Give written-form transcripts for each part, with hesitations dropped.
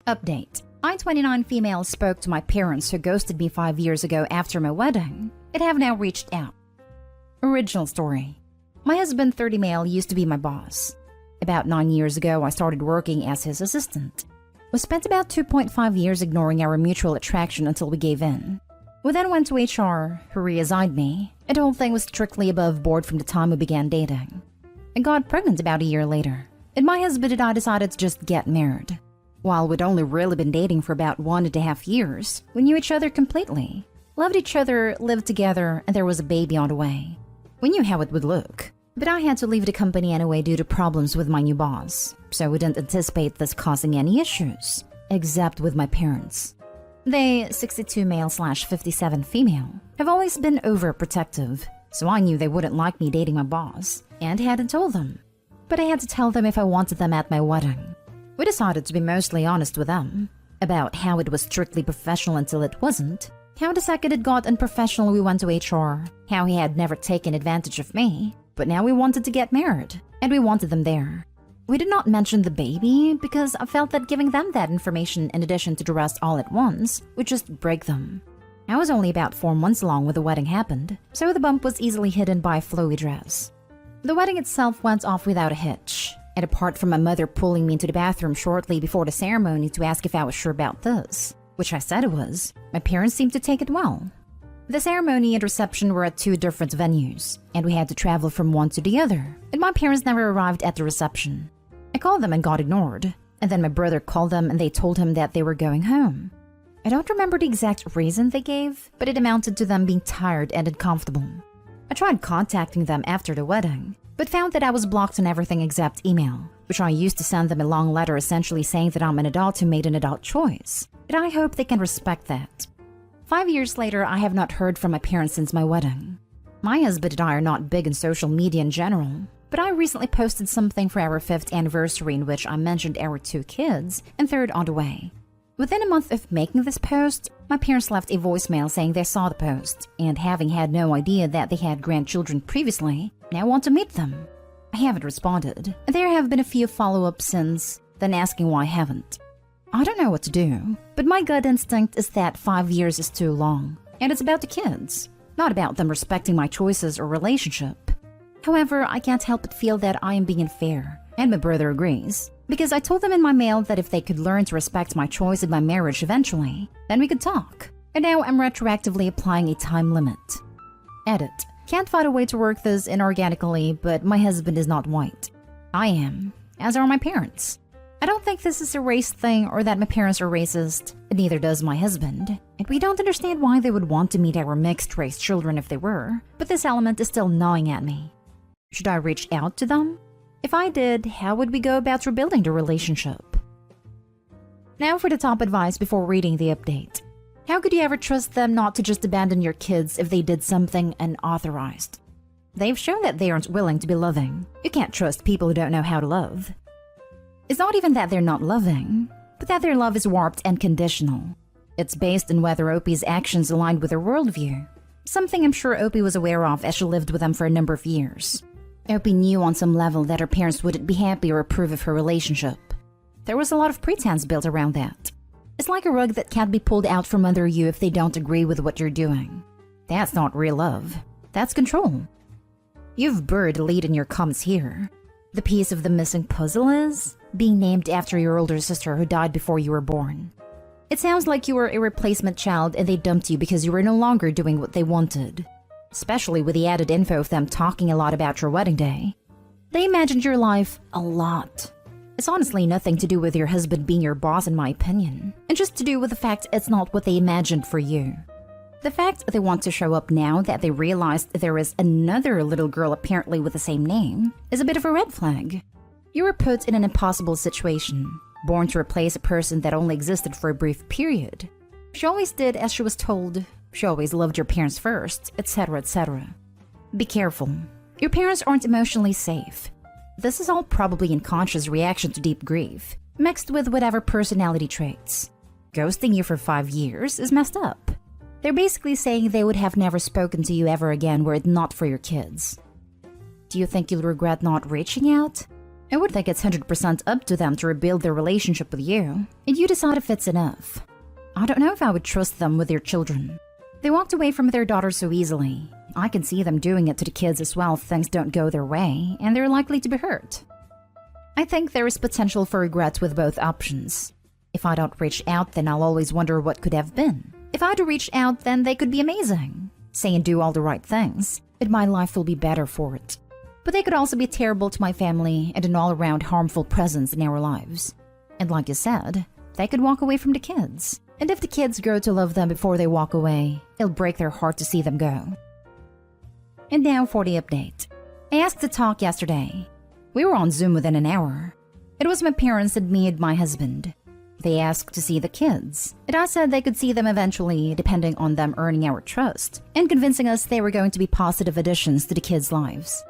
Update. I, 29 female, spoke to my parents who ghosted me 5 years ago after my wedding and have now reached out. Original story. My husband, 30 male, used to be my boss. About 9 years ago, I started working as his assistant. We spent about 2.5 years ignoring our mutual attraction until we gave in. We then went to HR, who reassigned me, and the whole thing was strictly above board from the time we began dating. I got pregnant about a year later, and my husband and I decided to just get married. While we'd only really been dating for about 1.5 years, we knew each other completely, loved each other, lived together, and there was a baby on the way. We knew how it would look, but I had to leave the company anyway due to problems with my new boss, so we didn't anticipate this causing any issues, except with my parents. They, 62 male/57 female, have always been overprotective, so I knew they wouldn't like me dating my boss, and hadn't told them. But I had to tell them if I wanted them at my wedding. We decided to be mostly honest with them about how it was strictly professional until it wasn't, how the second it got unprofessional we went to HR, how he had never taken advantage of me, but now we wanted to get married, and we wanted them there. We did not mention the baby because I felt that giving them that information in addition to the rest all at once would just break them. I was only about 4 months along when the wedding happened, so the bump was easily hidden by a flowy dress. The wedding itself went off without a hitch. And apart from my mother pulling me into the bathroom shortly before the ceremony to ask if I was sure about this, which I said I was, my parents seemed to take it well. The ceremony and reception were at 2 different venues, and we had to travel from one to the other, and my parents never arrived at the reception. I called them and got ignored, and then my brother called them and they told him that they were going home. I don't remember the exact reason they gave, but it amounted to them being tired and uncomfortable. I tried contacting them after the wedding, but found that I was blocked on everything except email, which I used to send them a long letter essentially saying that I'm an adult who made an adult choice, and I hope they can respect that. 5 years later, I have not heard from my parents since my wedding. My husband and I are not big in social media in general, but I recently posted something for our 5th anniversary in which I mentioned our 2 kids and 3rd on the way. Within a month of making this post, my parents left a voicemail saying they saw the post, and having had no idea that they had grandchildren previously, now want to meet them. I haven't responded, and there have been a few follow-ups since, then asking why I haven't. I don't know what to do, but my gut instinct is that 5 years is too long, and it's about the kids, not about them respecting my choices or relationship. However, I can't help but feel that I am being unfair, and my brother agrees, because I told them in my mail that if they could learn to respect my choice in my marriage eventually, then we could talk, and now I'm retroactively applying a time limit. Edit. Can't find a way to work this inorganically, but my husband is not white. I am, as are my parents. I don't think this is a race thing or that my parents are racist, and neither does my husband, and we don't understand why they would want to meet our mixed-race children if they were, but this element is still gnawing at me. Should I reach out to them? If I did, how would we go about rebuilding the relationship? Now for the top advice before reading the update. How could you ever trust them not to just abandon your kids if they did something unauthorized? They've shown that they aren't willing to be loving. You can't trust people who don't know how to love. It's not even that they're not loving, but that their love is warped and conditional. It's based on whether Opie's actions aligned with their worldview, something I'm sure Opie was aware of as she lived with them for a number of years. Opie knew on some level that her parents wouldn't be happy or approve of her relationship. There was a lot of pretense built around that. It's like a rug that can't be pulled out from under you if they don't agree with what you're doing. That's not real love. That's control. You've buried the lead in your comments here. The piece of the missing puzzle is being named after your older sister who died before you were born. It sounds like you were a replacement child and they dumped you because you were no longer doing what they wanted. Especially with the added info of them talking a lot about your wedding day. They imagined your life a lot. It's honestly nothing to do with your husband being your boss in my opinion, and just to do with the fact it's not what they imagined for you. The fact they want to show up now that they realized there is another little girl apparently with the same name is a bit of a red flag. You were put in an impossible situation, born to replace a person that only existed for a brief period. She always did as she was told. She always loved your parents first, etc., etc. Be careful. Your parents aren't emotionally safe. This is all probably unconscious reaction to deep grief, mixed with whatever personality traits. Ghosting you for 5 years is messed up. They're basically saying they would have never spoken to you ever again were it not for your kids. Do you think you'll regret not reaching out? I would think it's 100% up to them to rebuild their relationship with you, and you decide if it's enough. I don't know if I would trust them with their children. They walked away from their daughter so easily. I can see them doing it to the kids as well if things don't go their way, and they're likely to be hurt. I think there is potential for regret with both options. If I don't reach out, then I'll always wonder what could have been. If I do reach out, then they could be amazing. Say and do all the right things, and my life will be better for it. But they could also be terrible to my family and an all-around harmful presence in our lives. And like you said, they could walk away from the kids. And if the kids grow to love them before they walk away, it'll break their heart to see them go. And now for the update. I asked to talk yesterday. We were on Zoom within an hour. It was my parents and me and my husband. They asked to see the kids, and I said they could see them eventually depending on them earning our trust and convincing us they were going to be positive additions to the kids' lives.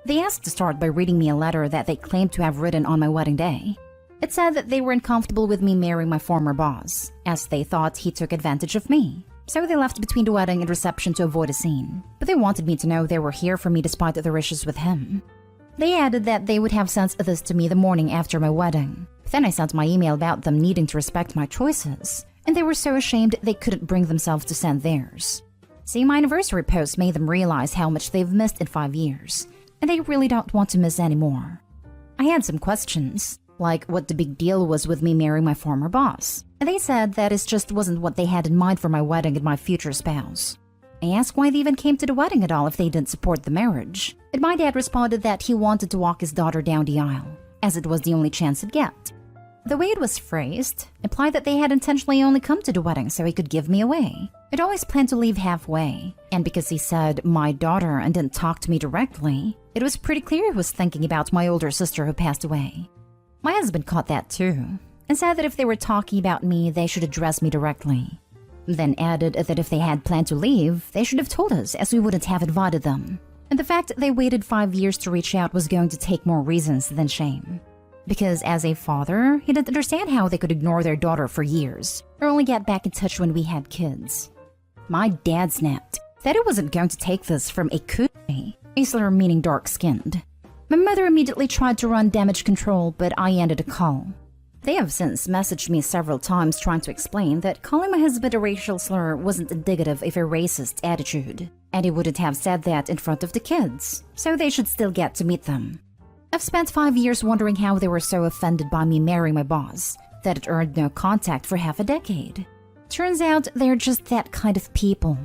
They asked to start by reading me a letter that they claimed to have written on my wedding day. It said that they were uncomfortable with me marrying my former boss, as they thought he took advantage of me. So they left between the wedding and reception to avoid a scene, but they wanted me to know they were here for me despite their issues with him. They added that they would have sent this to me the morning after my wedding. Then I sent my email about them needing to respect my choices, and they were so ashamed they couldn't bring themselves to send theirs. See, my anniversary post made them realize how much they've missed in 5 years, and they really don't want to miss anymore. I had some questions, like what the big deal was with me marrying my former boss, and they said that it just wasn't what they had in mind for my wedding and my future spouse. I asked why they even came to the wedding at all if they didn't support the marriage, and my dad responded that he wanted to walk his daughter down the aisle, as it was the only chance he'd get. The way it was phrased implied that they had intentionally only come to the wedding so he could give me away. I'd always planned to leave halfway, and because he said my daughter and didn't talk to me directly, it was pretty clear he was thinking about my older sister who passed away. My husband caught that too, and said that if they were talking about me, they should address me directly. Then added that if they had planned to leave, they should have told us, as we wouldn't have invited them. And the fact they waited 5 years to reach out was going to take more reasons than shame. Because as a father, he didn't understand how they could ignore their daughter for years, or only get back in touch when we had kids. My dad snapped that he wasn't going to take this from a kude, a slur meaning dark-skinned. My mother immediately tried to run damage control, but I ended a call. They have since messaged me several times trying to explain that calling my husband a racial slur wasn't indicative of a racist attitude, and he wouldn't have said that in front of the kids, so they should still get to meet them. I've spent 5 years wondering how they were so offended by me marrying my boss that it earned no contact for half a decade. Turns out they're just that kind of people.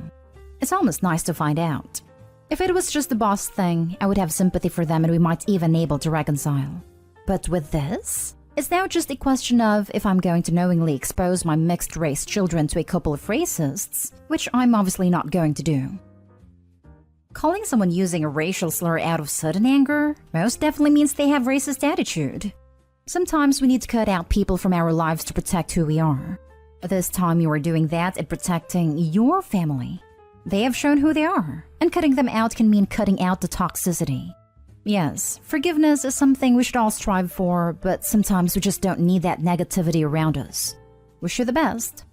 It's almost nice to find out. If it was just the boss thing, I would have sympathy for them and we might even be able to reconcile. But with this, it's now just a question of if I'm going to knowingly expose my mixed-race children to a couple of racists, which I'm obviously not going to do. Calling someone using a racial slur out of sudden anger most definitely means they have racist attitude. Sometimes we need to cut out people from our lives to protect who we are. This time you are doing that and protecting your family. They have shown who they are, and cutting them out can mean cutting out the toxicity. Yes, forgiveness is something we should all strive for, but sometimes we just don't need that negativity around us. Wish you the best.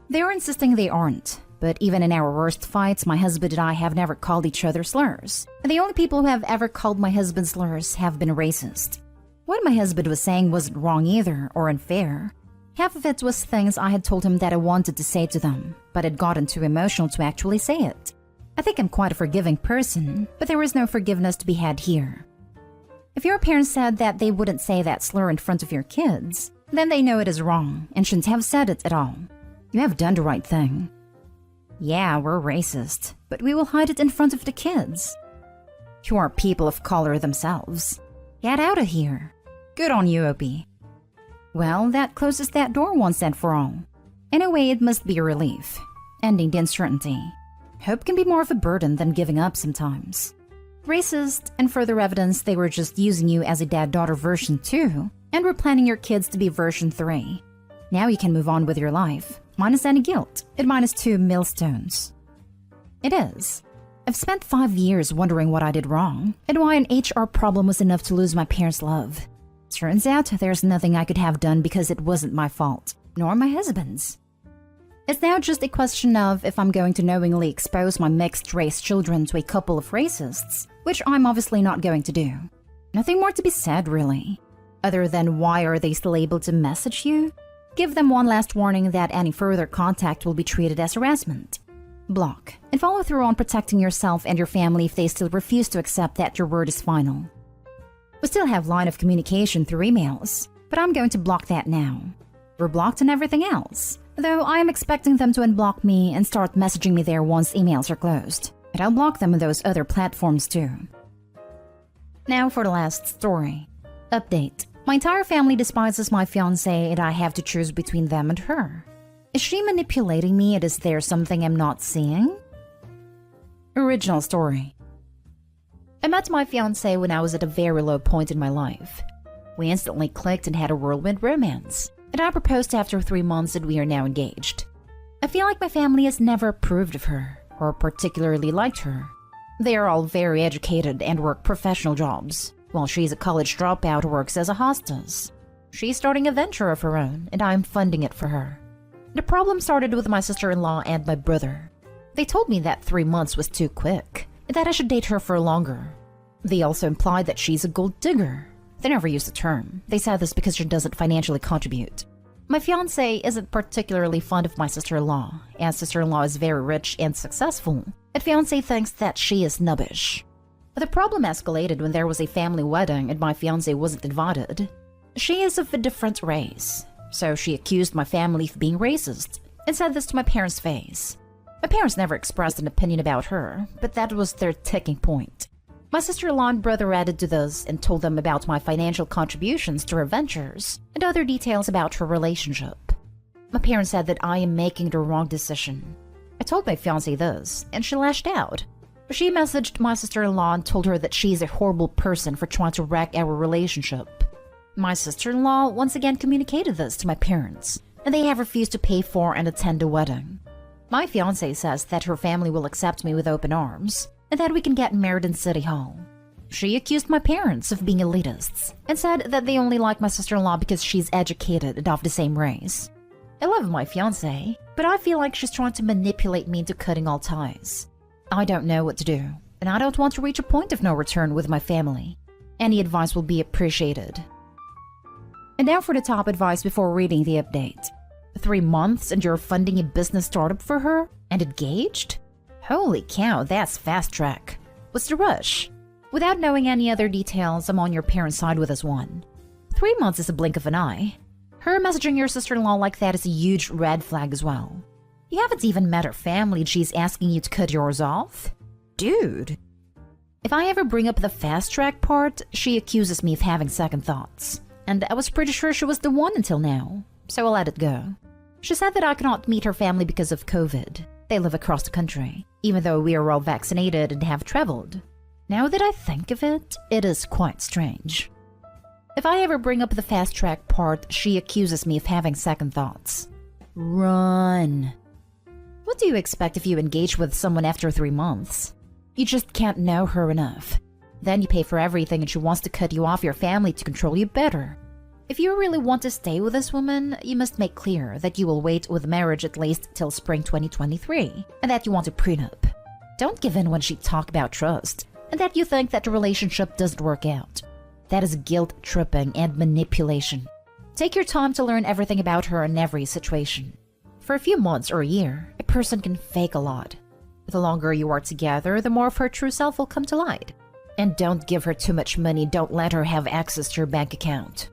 They are insisting they aren't. But even in our worst fights, my husband and I have never called each other slurs. And the only people who have ever called my husband slurs have been racist. What my husband was saying wasn't wrong either, or unfair. Half of it was things I had told him that I wanted to say to them, but had gotten too emotional to actually say it. I think I'm quite a forgiving person, but there is no forgiveness to be had here. If your parents said that they wouldn't say that slur in front of your kids, then they know it is wrong and shouldn't have said it at all. You have done the right thing. Yeah, we're racist, but we will hide it in front of the kids. You are people of color themselves. Get out of here. Good on you, Opie. Well, that closes that door once and for all. In a way, it must be a relief, ending the uncertainty. Hope can be more of a burden than giving up sometimes. Racist, and further evidence they were just using you as a dad-daughter version 2, and were planning your kids to be version 3. Now you can move on with your life. Minus any guilt, and minus 2 millstones. It is. I've spent 5 years wondering what I did wrong, and why an HR problem was enough to lose my parents' love. Turns out there's nothing I could have done because it wasn't my fault, nor my husband's. It's now just a question of if I'm going to knowingly expose my mixed-race children to a couple of racists, which I'm obviously not going to do. Nothing more to be said, really. Other than why are they still able to message you? Give them one last warning that any further contact will be treated as harassment. Block, and follow through on protecting yourself and your family if they still refuse to accept that your word is final. We still have line of communication through emails, but I'm going to block that now. We're blocked on everything else, though I am expecting them to unblock me and start messaging me there once emails are closed. But I'll block them on those other platforms too. Now for the last story. Update. My entire family despises my fiancé and I have to choose between them and her. Is she manipulating me and is there something I'm not seeing? Original story. I met my fiancé when I was at a very low point in my life. We instantly clicked and had a whirlwind romance, and I proposed after 3 months and we are now engaged. I feel like my family has never approved of her, or particularly liked her. They are all very educated and work professional jobs, while she's a college dropout who works as a hostess. She's starting a venture of her own, and I'm funding it for her. The problem started with my sister-in-law and my brother. They told me that 3 months was too quick, and that I should date her for longer. They also implied that she's a gold digger. They never used the term. They said this because she doesn't financially contribute. My fiancé isn't particularly fond of my sister-in-law, as sister-in-law is very rich and successful, and fiancé thinks that she is snobbish. The problem escalated when there was a family wedding and my fiancé wasn't invited. She is of a different race, so she accused my family of being racist and said this to my parents' face. My parents never expressed an opinion about her, but that was their ticking point. My sister-in-law and brother added to this and told them about my financial contributions to her ventures and other details about her relationship. My parents said that I am making the wrong decision. I told my fiancé this, and she lashed out. She messaged my sister-in-law and told her that she's a horrible person for trying to wreck our relationship. My sister-in-law once again communicated this to my parents, and they have refused to pay for and attend the wedding. My fiancé says that her family will accept me with open arms, and that we can get married in City Hall. She accused my parents of being elitists, and said that they only like my sister-in-law because she's educated and of the same race. I love my fiancé, but I feel like she's trying to manipulate me into cutting all ties. I don't know what to do, and I don't want to reach a point of no return with my family. Any advice will be appreciated. And now for the top advice before reading the update. 3 months and you're funding a business startup for her? And engaged? Holy cow, that's fast track. What's the rush? Without knowing any other details, I'm on your parents' side with this one. 3 months is a blink of an eye. Her messaging your sister-in-law like that is a huge red flag as well. You haven't even met her family and she's asking you to cut yours off? Dude. If I ever bring up the fast track part, she accuses me of having second thoughts. And I was pretty sure she was the one until now, so I'll let it go. She said that I cannot meet her family because of COVID. They live across the country, even though we are all vaccinated and have traveled. Now that I think of it, it is quite strange. If I ever bring up the fast track part, she accuses me of having second thoughts. Run. What do you expect if you engage with someone after 3 months? You just can't know her enough. Then you pay for everything and she wants to cut you off your family to control you better. If you really want to stay with this woman, you must make clear that you will wait with marriage at least till spring 2023, and that you want a prenup. Don't give in when she talks about trust, and that you think that the relationship doesn't work out. That is guilt-tripping and manipulation. Take your time to learn everything about her in every situation. For a few months or a year, a person can fake a lot. The longer you are together, the more of her true self will come to light. And don't give her too much money, don't let her have access to your bank account.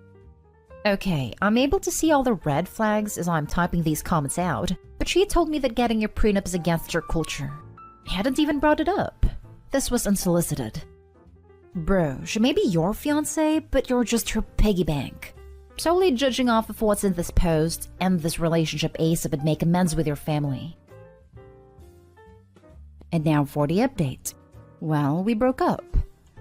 Okay, I'm able to see all the red flags as I'm typing these comments out, but she told me that getting your prenup is against her culture. I hadn't even brought it up. This was unsolicited. Bro, she may be your fiancé, but you're just her piggy bank. Solely judging off of what's in this post, end this relationship ASAP and make amends with your family. And now for the update. Well, we broke up.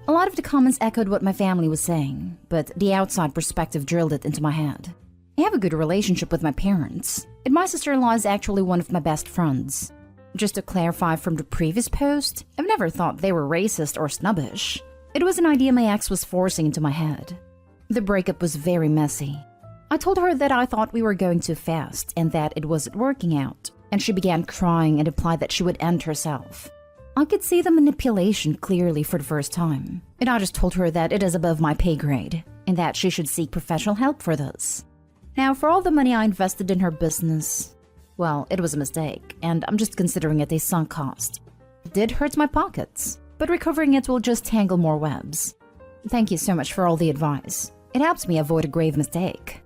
A lot of the comments echoed what my family was saying, but the outside perspective drilled it into my head. I have a good relationship with my parents, and my sister-in-law is actually one of my best friends. Just to clarify from the previous post, I've never thought they were racist or snobbish. It was an idea my ex was forcing into my head. The breakup was very messy. I told her that I thought we were going too fast and that it wasn't working out, and she began crying and implied that she would end herself. I could see the manipulation clearly for the first time, and I just told her that it is above my pay grade and that she should seek professional help for this. Now, for all the money I invested in her business, well, it was a mistake, and I'm just considering it a sunk cost. It did hurt my pockets, but recovering it will just tangle more webs. Thank you so much for all the advice. It helps me avoid a grave mistake.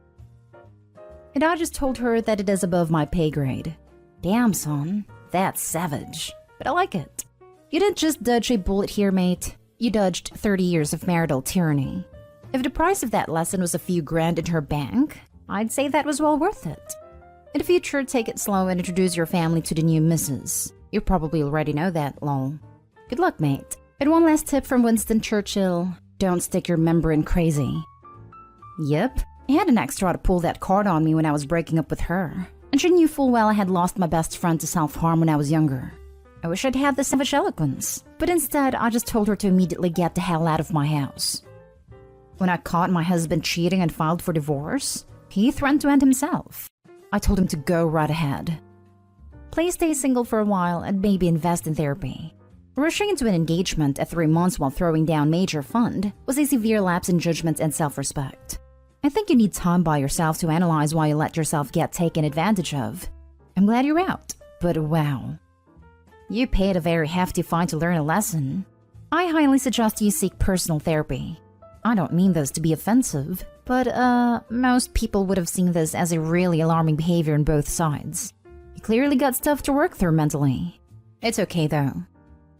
And I just told her that it is above my pay grade. Damn, son, that's savage, but I like it. You didn't just dodge a bullet here, mate. You dodged 30 years of marital tyranny. If the price of that lesson was a few grand in her bank, I'd say that was well worth it. In the future, take it slow and introduce your family to the new missus. You probably already know that, lol. Good luck, mate. And one last tip from Winston Churchill, don't stick your member in crazy. Yep, I had an extra to pull that card on me when I was breaking up with her. And she knew full well I had lost my best friend to self-harm when I was younger. I wish I'd had the savage eloquence, but instead I just told her to immediately get the hell out of my house. When I caught my husband cheating and filed for divorce, he threatened to end himself. I told him to go right ahead. Please stay single for a while and maybe invest in therapy. Rushing into an engagement at 3 months while throwing down major fund was a severe lapse in judgment and self-respect. I think you need time by yourself to analyze why you let yourself get taken advantage of. I'm glad you're out, but wow. You paid a very hefty fine to learn a lesson. I highly suggest you seek personal therapy. I don't mean this to be offensive, but most people would have seen this as a really alarming behavior on both sides. You clearly got stuff to work through mentally. It's okay though.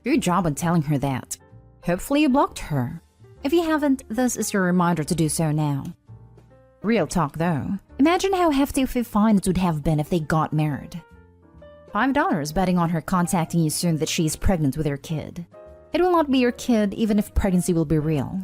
Good job on telling her that. Hopefully you blocked her. If you haven't, this is your reminder to do so now. Real talk though, imagine how hefty of a fine it would have been if they got married. $5 betting on her contacting you soon that she's pregnant with your kid. It will not be your kid even if pregnancy will be real.